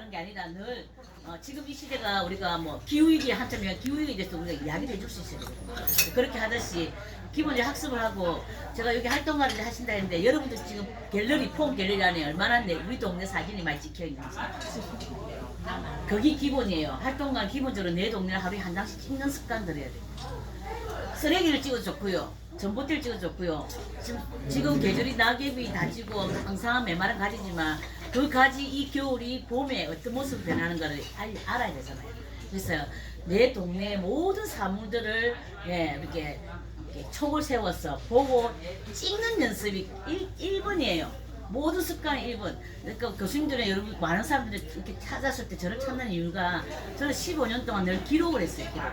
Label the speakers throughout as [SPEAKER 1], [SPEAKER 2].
[SPEAKER 1] 하는 게 아니라 늘 지금 이 시대가 우리가 뭐 기후위기 한참이면 기후위기에 대해서 우리가 이야기를 해줄 수 있어요. 그렇게 하듯이 기본적으로 학습을 하고 제가 여기 활동가를 하신다 했는데 여러분들 지금 갤러리 폼 갤러리 안에 얼마나 우리 동네 사진이 많이 찍혀 있는지 그게 기본이에요. 활동가 기본적으로 내 동네를 하루에 한 장씩 찍는 습관 들여야 돼요. 쓰레기를 찍어도 좋고요. 전봇대를 찍어도 좋고요. 지금 계절이 낙엽이 다지고 항상한 메마른 가지지만 그 가지 이 겨울이 봄에 어떤 모습으로 변하는가를 알아야 되잖아요. 그래서 내 동네 모든 사물들을 이렇게 촉을 세워서 보고 찍는 연습이 1번이에요. 모든 습관이 1번. 그러니까 교수님들은 여러분 많은 사람들이 이렇게 찾았을 때 저를 찾는 이유가 저는 15년 동안 늘 기록을 했어요. 기록.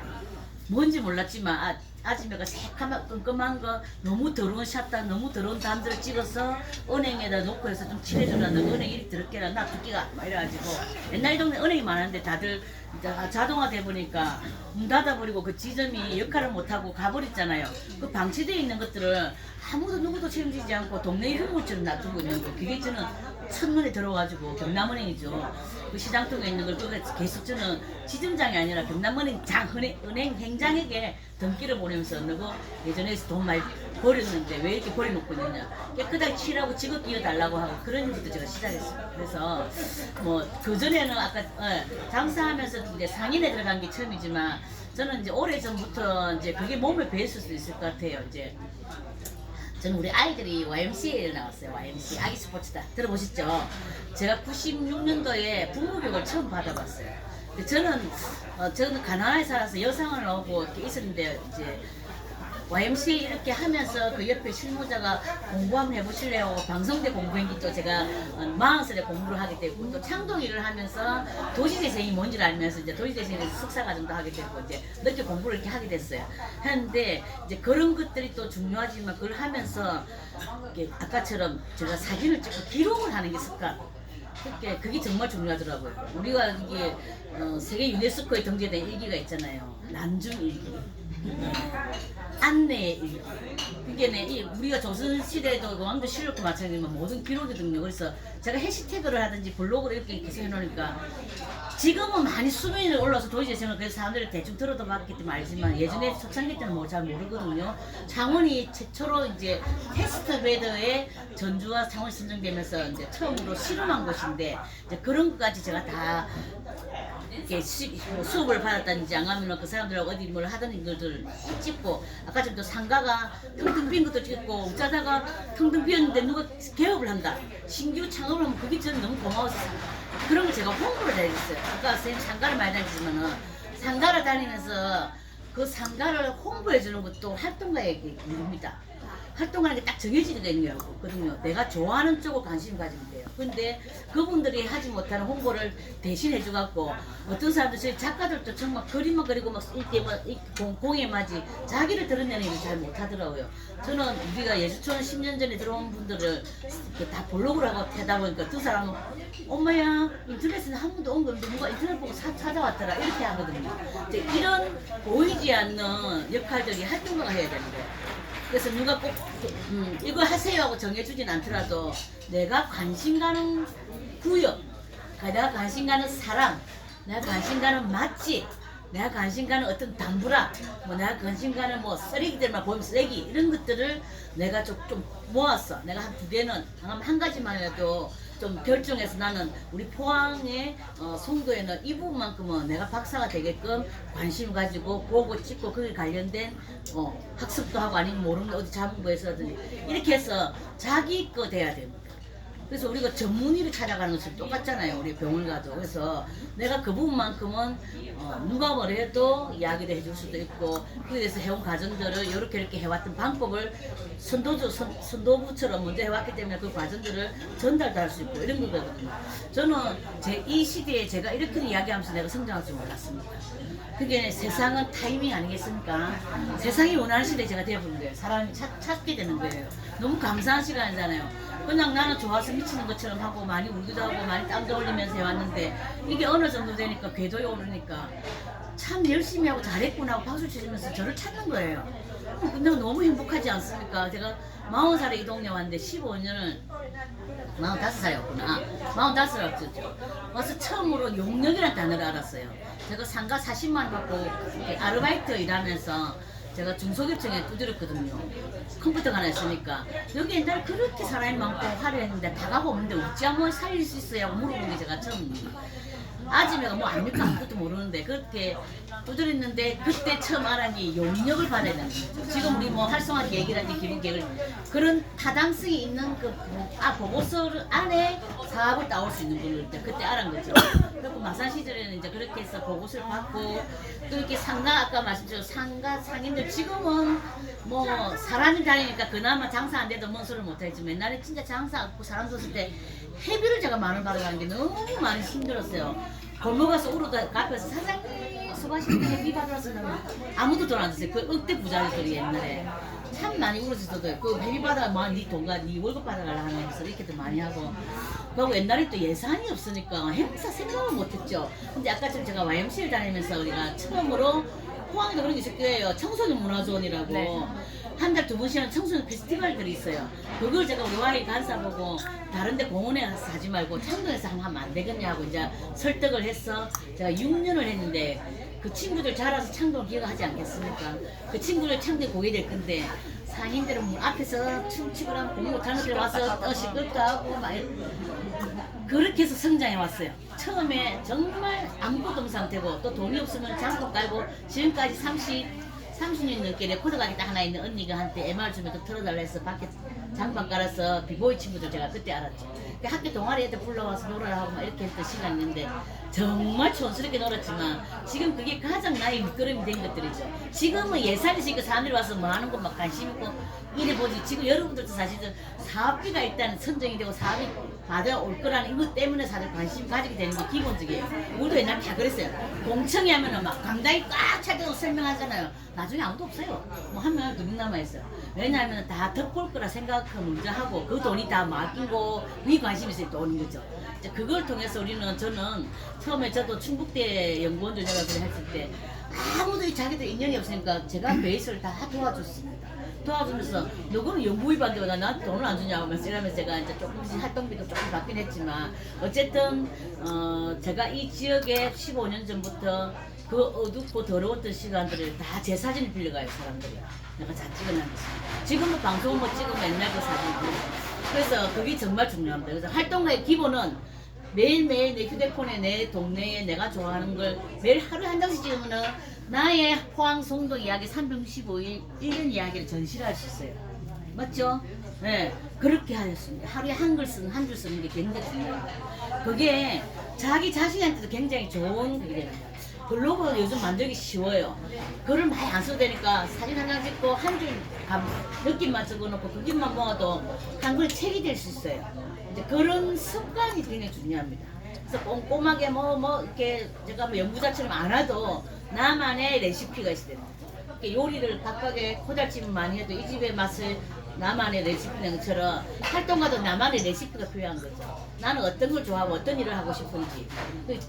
[SPEAKER 1] 뭔지 몰랐지만 아줌마가 새카만 끔끔한 거 너무 더러운 샷다 너무 더러운 담들을 찍어서 은행에다 놓고 해서 좀 칠해주라는 은행 이리 더럽게라 나 두께가 막 이래가지고 옛날 동네 은행이 많았는데 다들 자동화 돼 보니까 문 닫아버리고 그 지점이 역할을 못하고 가버렸잖아요. 그 방치되어 있는 것들을 아무도 누구도 책임지지 않고 동네 흉물처럼 놔두고 있는 거 그게 저는 첫눈에 들어가지고 경남은행이죠. 그 시장통에 있는 걸 그거 계속 저는 지점장이 아니라 경남은행 은행 행장에게 등기를 보내면서 너고 예전에 돈 많이 버렸는데 왜 이렇게 버려놓고 있느냐 깨끗하게 칠하고 직업 끼워달라고 하고 그런 일부터 제가 시작했어요. 그래서 뭐 그전에는 아까 장사하면서 이제 상인에 들어간 게 처음이지만 저는 이제 오래전부터 이제 그게 몸을 배웠을 수 있을 것 같아요. 이제 저는 우리 아이들이 YMCA에 나왔어요. YMCA 아기 스포츠다 들어보셨죠? 제가 96년도에 부모교육을 처음 받아봤어요. 근데 저는 가난하게 살아서 여상을 나오고 이렇게 있었는데 이제 YMCA 이렇게 하면서 그 옆에 실무자가 공부 한번 해보실래요? 방송대 공부했기 또 제가 40살에 공부를 하게 되고 또 창동 일을 하면서 도시재생이 뭔지를 알면서 이제 도시재생에서 석사과정도 하게 되고 이제 늦게 공부를 이렇게 하게 됐어요. 했는데 이제 그런 것들이 또 중요하지만 그걸 하면서 이렇게 아까처럼 제가 사진을 찍고 기록을 하는 게 습관. 그게 정말 중요하더라고요. 우리가 이게 세계 유네스코에 등재된 일기가 있잖아요. 난중 일기. 안내의 일기. 그게 우리가 조선시대에도 왕조 실록과 마찬가지지만 모든 기록이거든요. 그래서 제가 해시태그를 하든지 블로그를 이렇게 계속 해놓으니까 지금은 많이 수면이 올라서 도시재생을 그래서 사람들이 대충 들어도 봤기 때문에 알지만 예전에 초창기 때는 뭐 잘 모르거든요. 창원이 최초로 이제 테스트 베드에 전주와 창원이 선정되면서 이제 처음으로 실험한 곳인데 이제 그런 것까지 제가 다 이렇게 수업을 받았다든지 안 하면 그 사람들하고 어디 뭘 하던 것들 찍고 아까 전또 상가가 텅텅 빈 것도 찍고 옥자다가 텅텅 비었는데 누가 개업을 한다 신규 창업을 하면 그게 저는 너무 고마웠어요. 그런 걸 제가 홍보를 해줬어요. 아까 선생님 상가를 많이 다니지만은 상가를 다니면서 그 상가를 홍보해주는 것도 활동가의 일입니다. 활동하는 게 딱 정해지게 되는 거거든요. 내가 좋아하는 쪽으로 관심 가지면 돼요. 근데 그분들이 하지 못하는 홍보를 대신 해줘갖고 어떤 사람들 저희 작가들도 정말 그림만 그리고 막 이렇게 막 공예마지 자기를 드러내는 일을 잘 못하더라고요. 저는 우리가 예수촌 10년 전에 들어온 분들을 다 블로그를 하고 하다 보니까 두 사람은 엄마야 인터넷에는 한 번도 온 거 없는데 누가 인터넷 보고 찾아왔더라 이렇게 하거든요. 이런 보이지 않는 역할들이 활동가가 해야 되는 거예요. 그래서 누가 꼭 이거 하세요 하고 정해주진 않더라도 내가 관심 가는 구역, 내가 관심 가는 사람, 내가 관심 가는 맛집, 내가 관심 가는 어떤 담브라, 뭐 내가 관심 가는 뭐 쓰레기들만 보이면 쓰레기 이런 것들을 내가 좀 모았어. 내가 한 2개는 한 가지만 해도 좀 결정해서 나는 우리 포항의 송도에는 이 부분만큼은 내가 박사가 되게끔 관심 가지고 보고 찍고 거기에 관련된 학습도 하고 아니면 모르는 어디 잡은 거에서든지 이렇게 해서 자기 거 돼야 됩니다. 그래서 우리가 전문의를 찾아가는 것이 똑같잖아요. 우리 병원 가도. 그래서 내가 그 부분만큼은 누가 뭐래도 이야기를 해줄 수도 있고 그에 대해서 해온 과정들을 이렇게 해왔던 방법을 선도부처럼 먼저 해왔기 때문에 그 과정들을 전달도 할 수 있고 이런 거거든요. 저는 이 시대에 제가 이렇게 이야기하면서 내가 성장할 줄 몰랐습니다. 그게 세상은 타이밍 아니겠습니까? 세상이 원하는 시대에 제가 되어버린 거예요. 사람이 찾게 되는 거예요. 너무 감사한 시간이잖아요. 그냥 나는 좋아서 미치는 것처럼 하고 많이 울기도 하고 많이 땀도 흘리면서 해왔는데 이게 어느 정도 되니까 궤도에 오르니까 참 열심히 하고 잘했구나 하고 박수 치면서 저를 찾는 거예요. 근데 너무 행복하지 않습니까? 제가 40살에 이 동네 왔는데 15년을 45살이었구나. 45살이었죠. 와서 처음으로 용역이라는 단어를 알았어요. 제가 상가 40만 원 받고 이렇게 아르바이트 일하면서 제가 중소기업청에 두드렸거든요. 컴퓨터가 하나 있으니까. 여기 옛날에 그렇게 사람이 많고 화려했는데 다 가고 없는데 어찌하면 살릴 수 있어요? 물어본 게 제가 처음입니다. 아줌마가 뭐 아닙니까? 아무것도 모르는데 그렇게 두드렸는데 그때 처음 알았니 용역을 받아야 되는 거죠. 지금 우리 뭐 활성화 계획이라든지 기본 계획을 그런 타당성이 있는 그 보고서 안에 사업을 따올 수 있는 분을 그때 알은 거죠. 그리고 마산 시절에는 이제 그렇게 해서 보고서를 받고 또 이렇게 상가 아까 말씀드린 상가 상인들 지금은 뭐 사람이 다니니까 그나마 장사 안 돼도 뭔 소리를 못하지만 옛날에 진짜 장사 없고 사람 없을 때 회비를 제가 만원 받아가는 게 너무 많이 힘들었어요. 골목 가서 울어도 앞에서 사장님 수고하시는데 회비 받으러서는 아무도 돈 안 주세요. 그 억대 부자들이 옛날에 참 많이 울었었어요. 그 회비 받아 뭐네 돈과 네 월급 받아가려 하면서 이렇게도 많이 하고 그리고 옛날에 또 예산이 없으니까 행사 생각을 못했죠. 근데 아까처럼 제가 YMC를 다니면서 우리가 처음으로 포항에도 그런 게 있을 거예요. 청소년 문화존이라고
[SPEAKER 2] 네.
[SPEAKER 1] 한 달 2번씩 하는 청소년 페스티벌들이 있어요. 그걸 제가 우리 와이 간사 보고 다른데 공원에 가서 하지 말고 창동에서 하면 안 되겠냐고 이제 설득을 해서 제가 6년을 했는데 그 친구들 자라서 창동을 기억하지 않겠습니까? 그 친구들 창동에 보게 될 건데 상인들은 문 앞에서 춤추고 하면 공부 못하는 것들 와서 시끌도 하고 막 그렇게 해서 성장해 왔어요. 처음에 정말 아무것도 없는 상태고 또 돈이 없으면 장독 깔고 지금까지 30년 넘게 레코드 가게 딱 하나 있는 언니가 한테 MR 주면 또 틀어달라 해서 밖에 장판 깔아서 비보이 친구들 제가 그때 알았죠. 그 학교 동아리 애들 불러와서 놀아라 하고 막 이렇게 했던 시간이 있는데 정말 촌스럽게 놀았지만 지금 그게 가장 나의 밑거름이 된 것들이죠. 지금은 예산이 있으니까 사람들이 와서 뭐 하는 거 막 관심 있고 이래 보지. 지금 여러분들도 사실은 사업비가 일단 선정이 되고 사업이 받아올 거라는 이것 때문에 사실 관심 가지게 되는 게 기본적이에요. 우리도 옛날에 다 그랬어요. 공청회 하면은 막 강당이 꽉 차고 설명하잖아요. 나중에 아무도 없어요. 뭐 한 명, 2명 남아있어요. 왜냐하면 다 덕볼 거라 생각하고 먼저 하고 그 돈이 다 맡기고 위 관심이 있어야 또 오는 거죠. 이제 그걸 통해서 저는 처음에 저도 충북대 연구원 조작을 했을 때 아무도 자기들 인연이 없으니까 제가 베이스를 다 도와줬습니다. 도와주면서 너는 연구비 받는데 왜 나한테 돈을 안 주냐고 하면서 이러면서 제가 이제 조금씩 활동비도 조금 받긴 했지만 어쨌든 제가 이 지역에 15년 전부터 그 어둡고 더러웠던 시간들을 다 제 사진을 빌려가요 사람들이. 내가 다 찍어놨습니다. 지금도 방송을 뭐 찍으면 옛날 그 사진을 그래서 그게 정말 중요합니다. 그래서 활동가의 기본은 매일매일 내 휴대폰에 내 동네에 내가 좋아하는 걸 매일 하루에 한 장씩 찍으면은 나의 포항 송도 이야기 365일 1년 이야기를 전시를 할 수 있어요. 맞죠? 네. 그렇게 하였습니다. 하루에 한 줄 쓰는 게 굉장히 중요합니다. 그게 자기 자신한테도 굉장히 좋은 그게 됩니다. 블로그 요즘 만들기 쉬워요. 글을 많이 안 써도 되니까 사진 한 장 찍고 한 줄 느낌만 적어놓고 그 길만 모아도 한글 책이 될 수 있어요. 이제 그런 습관이 굉장히 중요합니다. 그래서 꼼꼼하게 이렇게 제가 뭐 연구자처럼 안 해도 나만의 레시피가 있어야 됩니다. 이렇게 요리를 각각의 코달찜을 많이 해도 이 집의 맛을 나만의 레시피인 것처럼 활동가도 나만의 레시피가 필요한 거죠. 나는 어떤 걸 좋아하고 어떤 일을 하고 싶은지.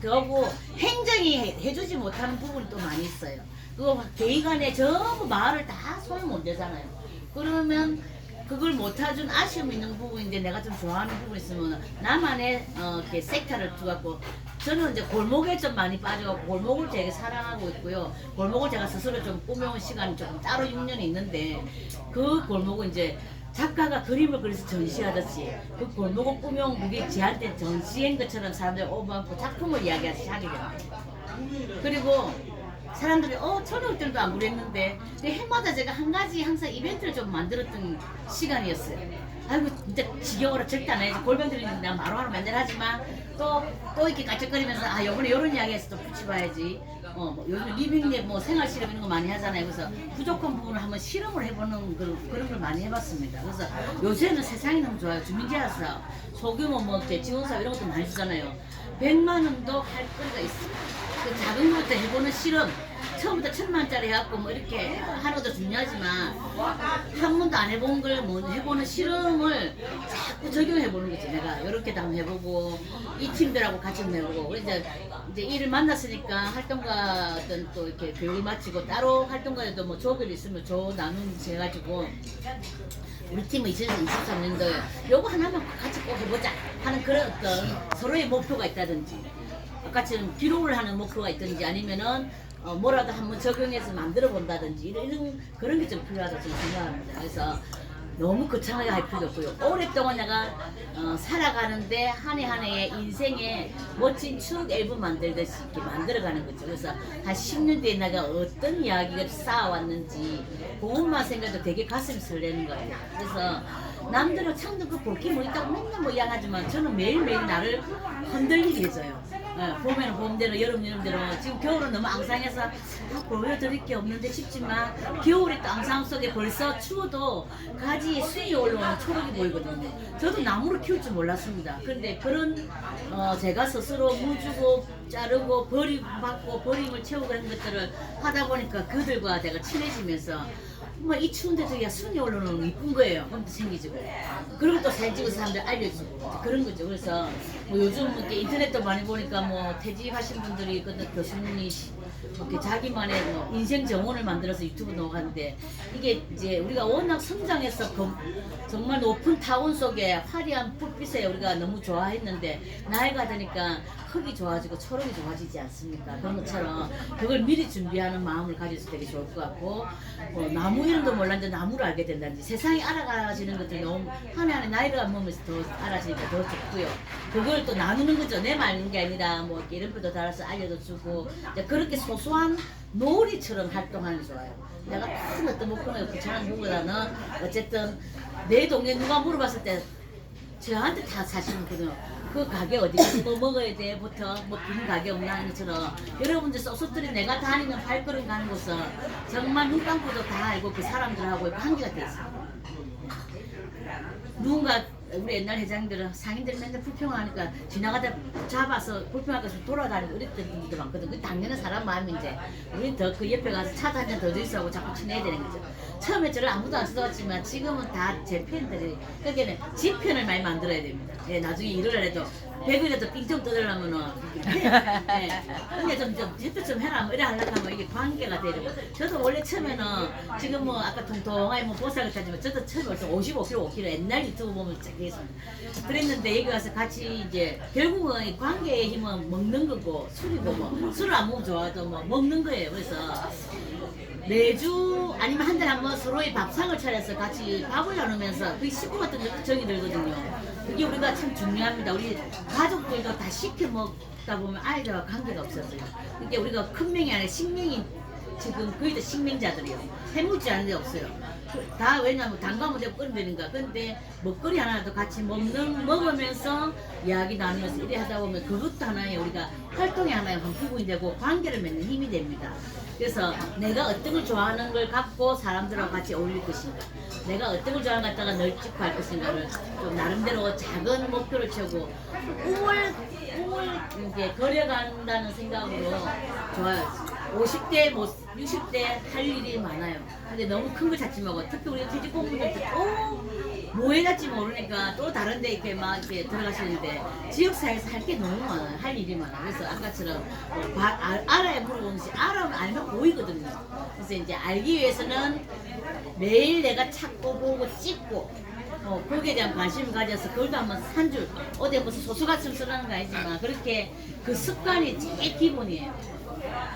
[SPEAKER 1] 그거고 행정이 해주지 못하는 부분이 또 많이 있어요. 그거 개인간에 전부 말을 다 소용 못 내잖아요. 그러면 그걸 못해준 아쉬움이 있는 부분인데 내가 좀 좋아하는 부분이 있으면 나만의 이렇게 섹터를 두갖고 저는 이제 골목에 좀 많이 빠져갖고 골목을 되게 사랑하고 있고요. 골목을 제가 스스로 좀 꾸며온 시간이 조금 따로 6년이 있는데 그 골목은 이제 작가가 그림을 그려서 전시하듯이 그 골목을 꾸며온 그게 제한테 전시한 것처럼 사람들이 오버하고 작품을 이야기하듯이 하게 됩니다. 그리고 사람들이 저녁 때도 안 그랬는데 해마다 제가 한 가지 항상 이벤트를 좀 만들었던 시간이었어요. 아이고 진짜 지겨워라 절대 안 해. 골병들이 나 바로바로 맨날 하지만 또 이렇게 까짝거리면서 요번에 요런 이야기 해서 또 붙여봐야지. 뭐 요즘 리빙에 뭐 생활 실험 이런 거 많이 하잖아요. 그래서 부족한 부분을 한번 실험을 해보는 그런 걸 많이 해봤습니다. 그래서 요새는 세상이 너무 좋아요. 주민제한사, 소규모 뭐 이렇게 지원사업 이런 것도 많이 주잖아요. 100만 원도 할 거리가 있습니다. 그 작은 것부터 해보는 실험 처음부터 1,000만원짜리 해갖고 뭐 이렇게 하는 것도 중요하지만 한 번도 안 해본 걸 뭐 해보는 실험을 자꾸 적용해보는 거지. 내가 이렇게도 한번 해보고 이 팀들하고 같이 한번 해보고. 그래서 이제 일을 만났으니까 활동가 어떤 또 이렇게 교육을 마치고 따로 활동가에도 뭐 조업이 있으면 조 나누면서 해가지고 우리 팀은 2023년도에 요거 하나만 같이 꼭 해보자 하는 그런 어떤 서로의 목표가 있다든지 아까 지금 기록을 하는 목표가 있든지 아니면은 뭐라도 한번 적용해서 만들어 본다든지 이런 그런 게 좀 필요하다고 저는 생각합니다. 그래서 너무 거창하게 할 필요 없고요. 오랫동안 내가 살아가는데 한 해 한 해의 인생에 멋진 추억 앨범 만들듯이 이렇게 만들어가는 거죠. 그래서 한 10년 뒤에 내가 어떤 이야기를 쌓아왔는지 그것만 생각해도 되게 가슴이 설레는 것 같아요. 그래서 남들은 참도 그 볼게 뭐 있다고 맨날 뭐 이야기하지만 저는 매일매일 나를 흔들리게 해줘요. 봄에는 봄대로 여름대로 지금 겨울은 너무 앙상해서 보여드릴 게 없는데 싶지만 겨울이 또 앙상 속에 벌써 추워도 가지에 순이 올라오는 초록이 보이거든요. 저도 나무를 키울 줄 몰랐습니다. 그런데 그런 제가 스스로 물 주고 자르고 버림받고 버림을 채우고 하는 것들을 하다 보니까 그들과 제가 친해지면서 뭐 이 추운데도 야 순이 올라오는 이쁜 거예요. 그럼 또 생기지고 그리고 또 사진 찍어서 사람들 알려주고 그런 거죠. 그래서 뭐 요즘 이렇게 인터넷도 많이 보니까 뭐 퇴직하신 분들이 있거든. 교수님이 이렇게 자기만의 뭐 인생 정원을 만들어서 유튜브 나오는데 이게 이제 우리가 워낙 성장해서 정말 높은 타원 속에 화려한 불빛에 우리가 너무 좋아했는데 나이가 드니까 흙이 좋아지고 초록이 좋아지지 않습니까? 그런 것처럼 그걸 미리 준비하는 마음을 가져서 되게 좋을 것 같고 나무 이름도 몰랐는데 나무를 알게 된다든지 세상이 알아가지는 것들이 너무 하나하나 나이가 먹으면서 더 알아지니까 더 좋고요. 그걸 또 나누는 거죠. 내 말인 게 아니라 뭐 이렇게 이름표도 달아서 알려도 주고 그렇게 소소한 놀이처럼 활동하는 게 좋아요. 내가 큰 어떤 목표가 귀찮은 것보다는 어쨌든 내 동네 누가 물어봤을 때 저한테 다 사시는거든요. 그 가게 어디 가서 뭐 먹어야 돼부터 뭐 빈 가게 없나 하는 것처럼 여러분들 소속들이 내가 다니는 발걸음 가는 곳은 정말 눈 감고도 다 알고 그 사람들하고 관계가 돼 있어요. 누군가 우리 옛날 회장들은 상인들 맨날 불평하니까 지나가다 잡아서 불평하니까 돌아다니고 이랬던 분들 많거든. 그 당연한 사람 마음인데 우리 더 그 옆에 가서 차도 한잔 더 주시라고 자꾸 친해야 되는 거죠. 처음에 저를 아무도 안 써왔지만 지금은 다 제 팬들이 그러니까 지 편을 많이 만들어야 됩니다. 예, 나중에 일을 해도 100일에도 삥좀 떠들려면은 근데 좀 제때 좀 해라 뭐 이래 하려고 하면 이게 관계가 되려고. 저도 원래 처음에는 지금 뭐 아까 통통하게 뭐 보살을 타지만 저도 처음에 벌써 55kg 5kg 옛날 유튜브 보면 했습니다. 그랬는데 여기 와서 같이 이제 결국은 이 관계의 힘은 먹는 거고 술이고 뭐 술을 안 먹으면 좋아도 뭐 먹는 거예요. 그래서 매주 아니면 한 달에 한 번 서로의 밥상을 차려서 같이 밥을 나누면서 그 식구 같은 정이 들거든요. 그게 우리가 참 중요합니다. 우리 가족들도 다 시켜 먹다 보면 아이들과 관계가 없어져요. 그게 우리가 큰 명이 아니라 식명이 지금 거의 다 식명자들이요. 해먹지 않은 게 없어요. 다 왜냐면 단가면 되고 끓이면 되는가. 근데 먹거리 하나도 같이 먹으면서 이야기 나누면서 이래 하다 보면 그것도 하나의 우리가 활동의 하나의 기분이 되고 관계를 맺는 힘이 됩니다. 그래서 내가 어떤 걸 좋아하는 걸 갖고 사람들하고 같이 어울릴 것인가, 내가 어떤 걸 좋아하는 걸 갖다가 널찍고 할 것인가를 좀 나름대로 작은 목표를 채우고 꿈을 이제 그려간다는 생각으로 좋아요. 50대, 뭐 60대 할 일이 많아요. 근데 너무 큰 걸 찾지 말고 특히 우리 퇴직공무원들 뭐 해갈지 모르니까 또 다른 데 이렇게 막 이렇게 들어가시는데 지역사회에서 할 게 너무 많아요. 할 일이 많아요. 그래서 아까처럼 알아야 물어보는지 알면 보이거든요. 그래서 이제 알기 위해서는 매일 내가 찾고 보고 찍고 거기에 대한 관심을 가져서 그걸도 한번 한 줄 어디 무슨 소수같이 쓰라는 거 아니지만 그렇게 그 습관이 제일 기본이에요.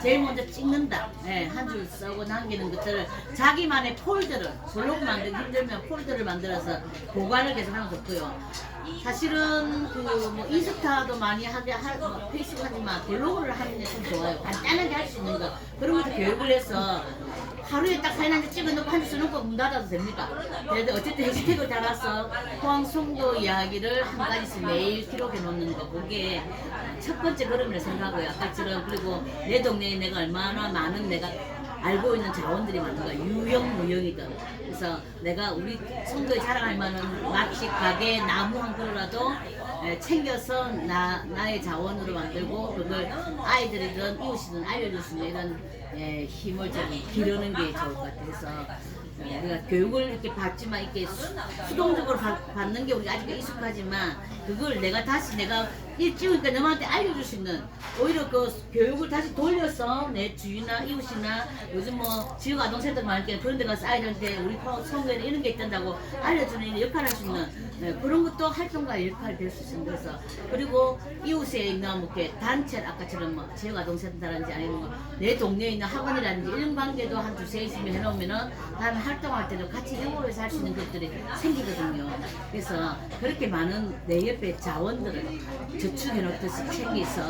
[SPEAKER 1] 제일 먼저 찍는다. 한 줄 써고 남기는 것들을 자기만의 폴더를 블로그 만들기 힘들면 폴더를 만들어서 보관을 계속하는 거 좋고요. 사실은 그 뭐 인스타도 많이 하게 뭐 페이스북 하지만 블로그를 하는 게 좀 좋아요. 간단하게 할 수 있는 거 그런 것도 교육을 해서 하루에 딱 사진 한 장 찍어놓고 한 줄 써놓고 문 닫아도 됩니까? 그래도 어쨌든 해시태그를 달아서 포항 송도 이야기를 한 가지씩 매일 기록해 놓는 거 그게 첫 번째 걸음이라고 생각하고요. 아까처럼 그리고 내 동네에 내가 얼마나 많은 내가 알고 있는 자원들이 많은 거야. 유형 무형이든. 그래서 내가 우리 송도에 자랑할 만한 맛집 가게 나무 한 그루라도 챙겨서 나의 자원으로 만들고 그걸 아이들이든 이웃이든 알려줄 수 있는 이런 힘을 좀 기르는 게 좋을 것 같아요. 그래서 우리가 교육을 이렇게 받지만 이렇게 수동적으로 받는 게 우리가 아직 익숙하지만 그걸 내가 찍으니까 너한테 알려줄 수 있는 오히려 그 교육을 다시 돌려서 내 주위나 이웃이나 요즘 뭐 지역 아동센터 많으니까 그런 데 가서 아이들한테 우리 성교에는 이런 게 있단다고 알려주는 역할을 할 수 있는 그런 것도 활동가의 역할이 될 수 있습니다. 그래서 그리고 이웃에 있는 뭐 이렇게 단체 아까처럼 뭐 지역 아동센터라든지 아니면 뭐 내 동네에 있는 학원이라든지 이런 관계도 한 두세 있으면 해놓으면은 다음에 활동할 때도 같이 연구해서 할 수 있는 것들이 생기거든요. 그래서 그렇게 많은 내 옆에 자원들을 저축해놓듯이 챙겨서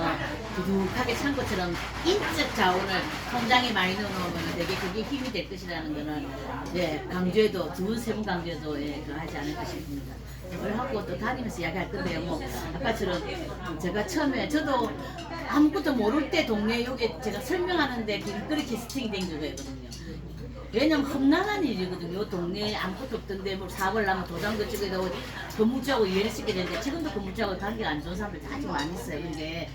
[SPEAKER 1] 두둑하게 창고처럼 인적 자원을 통장에 많이 넣어놓으면 되게 그게 힘이 될 것이라는 거는 강조해도 두 번, 세 번 강조해도 하지 않을까 싶습니다. 그걸 하고 또 다니면서 이야기할 건데요. 뭐 아까처럼 제가 처음에 저도 아무것도 모를 때 동네 여기 제가 설명하는데 길거리 캐스팅이 된 거거든요. 왜냐면 험난한 일이거든요. 요 동네에 아무것도 없던데 뭐 사고를 나면 도장도 찍어야 되고 건물주하고 이해를 시켜야 되는데 지금도 건물주하고 관계가 안 좋은 사람들 아주 많이 있어요. 근데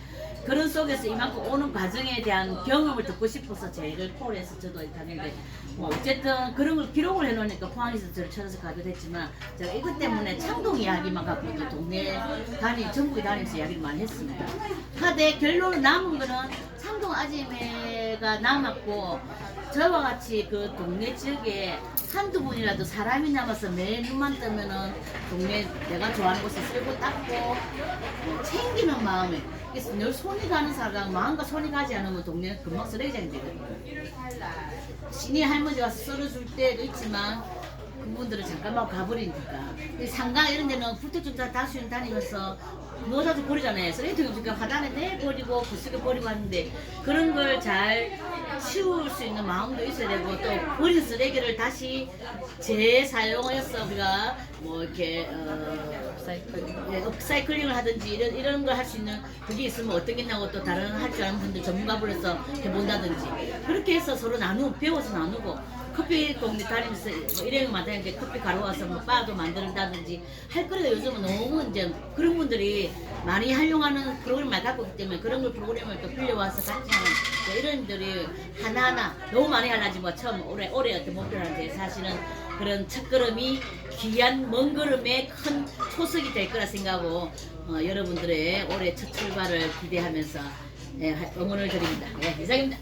[SPEAKER 1] 그런 속에서 이만큼 오는 과정에 대한 경험을 듣고 싶어서 저희를 콜해서 저도 이렇게 하는데 뭐 어쨌든 그런 걸 기록을 해놓으니까 포항에서 저를 찾아서 가기도 했지만 제가 이것 때문에 창동 이야기만 갖고 또 동네 전국에 다니면서 이야기를 많이 했습니다. 하되 결론은 남은 거는 창동 아지매가 남았고 저와 같이 그 동네 지역에 한두 분이라도 사람이 남아서 매일 눈만 뜨면은 동네 내가 좋아하는 곳에 쓸고 닦고 챙기는 마음에 그래서 늘 손이 가는 사람 마음과 손이 가지 않으면 동네는 금방 쓰레기장이 되거든요. 신이 할머니가 썰어줄 때도 있지만 그분들은 잠깐만 가버리니까 상가 이런 데는 불특준자 다수연 다니면서 넣어서 버리잖아요. 쓰레기 없으니까 화단에 내버리고 부스게 버리고 하는데 그런 걸 잘 치울 수 있는 마음도 있어야 되고 또 버린 쓰레기를 다시 재사용해서 우리가 뭐 이렇게 업사이클링을 하든지 이런 걸 할 수 있는 그게 있으면 어떻겠냐고 또 다른 할 줄 아는 분들 전문가 불러서 해본다든지 그렇게 해서 서로 배워서 나누고 커피 동네 다니면서 뭐 일행을 만드는데 커피 가루 와서 뭐 바도 만든다든지 할 거리가 요즘은 너무 이제 그런 분들이 많이 활용하는 프로그램을 갖고 있기 때문에 그런 걸 프로그램을 또 빌려와서 같이 하는 이런 분들이 하나하나 너무 많이 하려지 뭐 처음 올해 어떤 목표를 하는데 사실은 그런 첫걸음이 귀한 먼 걸음의 큰 초석이 될 거라 생각하고 여러분들의 올해 첫 출발을 기대하면서 응원을 드립니다. 이상입니다.